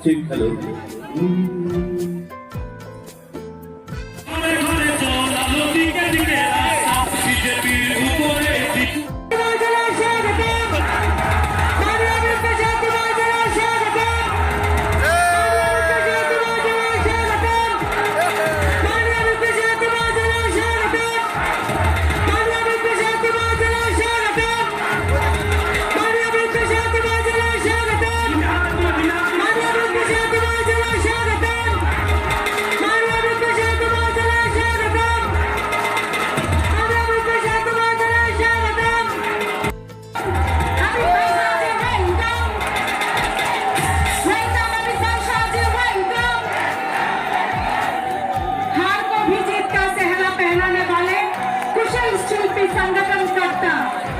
ঠিক হ্যালো संगठन करता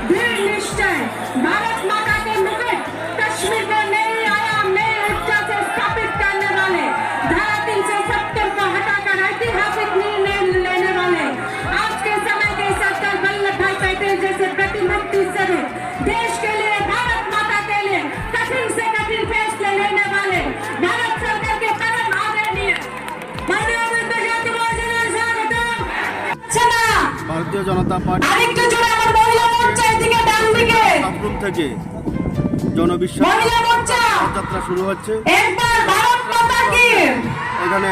दृढ़ निश्चय भारत माता के मुकुट कश्मीर को नई आयाम नई ऊंचा से स्थापित करने वाले धारा 370 को हटाकर ऐतिहासिक निर्णय लेने वाले आज के समय के सरदार वल्लभ भाई पटेल जैसे प्रतिबद्ध सभी देश के लिए भारत माता के लिए कठिन से कठिन फैसले लेने वाले भारत सरकार के परम आदरणीय भारतीय जनता पार्टी বাথরুম থেকে জনবিশ্বাস যাত্রা শুরু হচ্ছে। এখানে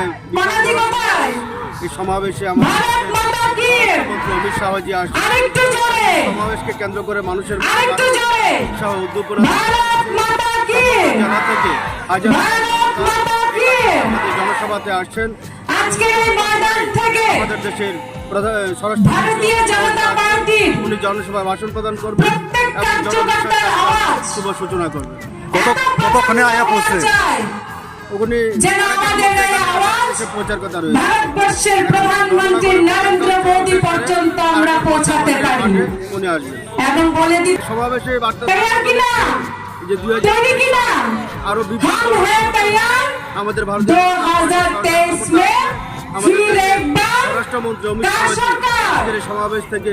এই সমাবেশে আমার অমিত শাহজি আসছে। সমাবেশকে কেন্দ্র করে মানুষের উৎসাহ উদ্দীপনা জেলা থেকে হাজার জনসভাতে আসছেন। আমাদের দেশের উনি জনসভায় ভাষণ প্রদান করবেন এবং শুভ সূচনা করবেন। কতক্ষণে আয়া পৌঁছে উনি প্রচার কথা রয়েছে। ভারতবর্ষের প্রধানমন্ত্রী নরেন্দ্র মোদী পর্যন্ত আমরা পৌঁছাতে পারি উনি আসবেন এবং বলে দিই সমাবেশে বার্তা যে 2023 আরো বিভিন্ন আমাদের ভারত 2023 में फिर एक बार রাষ্ট্রমন্ত্রী অমিত শাহ সমাবেশ থেকে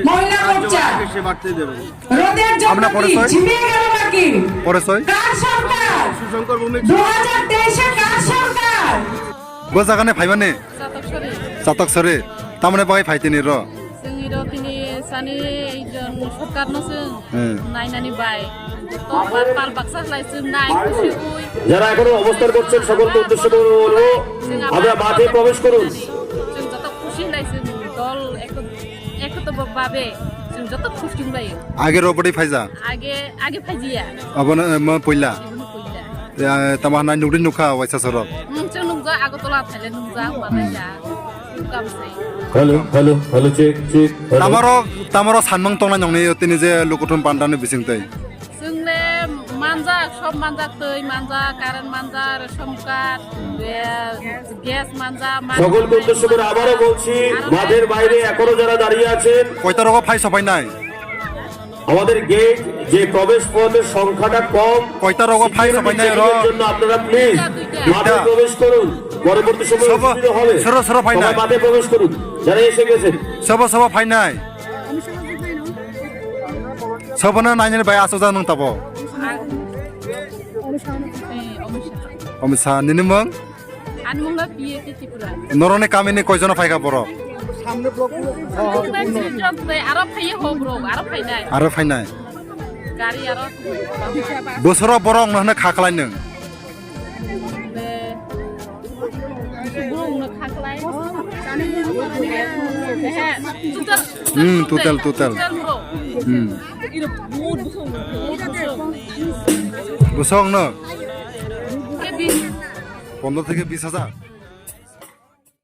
রাজ্যবাসীকে সে বার্তা দেবেন। আমরা পরিচয় সুশঙ্কর ভূমি 2023 কার সরকার গোজাগানে ফাইবানে চাতক সরে তামনে বাই ফাইতেনি র जोंनि रखिनि सानि এইজন সরকার নছে নাইনানি বাই তো পাল বাক্সা লাইছে নাই খুশি হই যারা এখনো অবস্থান করছেন সকলকে উদ্দেশ্য করে বলবো আমরা মাঠে প্রবেশ করুন। जों যত খুশি লাইছে দল একতভাবে जों যত খুশি হই আগে রবড়ি ফাইজা আগে ফাইজিয়া অবন ম পইলা তামানা নুড়ি নুখা ওয়াইসা সর जों नुजा আগতলা থাইলে নুजा মানাইলা কামসে হ্যালো চেক তামারো সানমং টংনা নংনি তিনি যে লোকথম পান্ডানে বিসিংতাই जोंले मानजा सब मानजा तै मानजा कारेन्ट मानजा রেশম কার্ড গ্যাস মানজা সকলকে উদ্দেশ্য করে আবারও বলছি মাঠের বাইরে এখনো যারা দাঁড়িয়ে আছেন কয়টা রকম ফাই সবাই নাই আমাদের গেট যে প্রবেশ পথের সংখ্যাটা কম কয়টা রকম ফাই সবাই নাই র জন্য আপনারা প্লিজ মাঠে প্রবেশ করুন। পরবর্তী সময় সুবিধা হবে সর ফাই নাই মাঠে প্রবেশ করুন যারা এসে গেছেন সব ফাই নাই সবনা নাইনে বাই আসো জানো তাবো অমিত শাহ নিনিমং আনমংলা পিয়ে ত্রিপুরা নরনে কামিনি কয়জন ফাইকা বড় সামনে ব্লক আরো ফাইয়ে হব্র আরো ফাই নাই গাড়ি আরো বছর বড় নহনে খাখলাই নং total বসং না 15 থেকে 20,000